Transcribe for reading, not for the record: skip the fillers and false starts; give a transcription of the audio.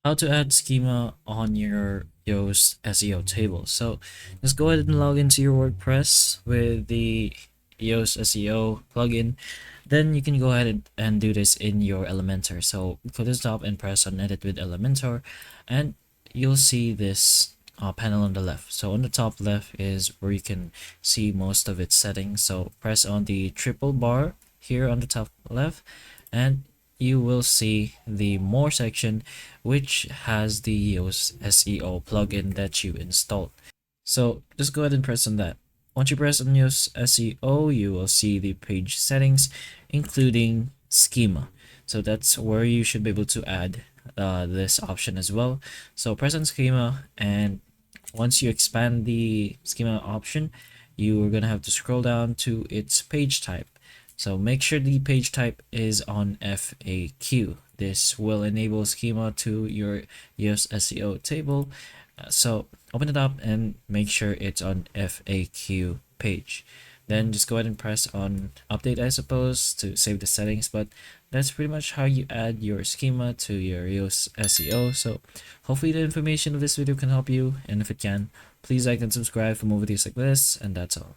how to add schema on your Yoast SEO table. So just go ahead and log into your WordPress with the Yoast SEO plugin. Then you can go ahead and do this in your Elementor. So go to the top and press on Edit with Elementor, and you'll see this panel on the left. So on the top left is where you can see most of its settings. So press on the triple bar here on the top left, and you will see the More section, which has the Yoast SEO plugin that you installed. So just go ahead and press on that. Once you press on Yoast SEO, you will see the page settings, including schema. So that's where you should be able to add this option as well. So press on schema, and once you expand the schema option, you are going to have to scroll down to its page type. So make sure the page type is on FAQ. This will enable schema to your Yoast SEO table. So open it up and make sure it's on FAQ page. Then just go ahead and press on update, I suppose, to save the settings. But that's pretty much how you add your schema to your Yoast SEO. So hopefully the information of this video can help you, and if it can, please like and subscribe for more videos like this, and that's all.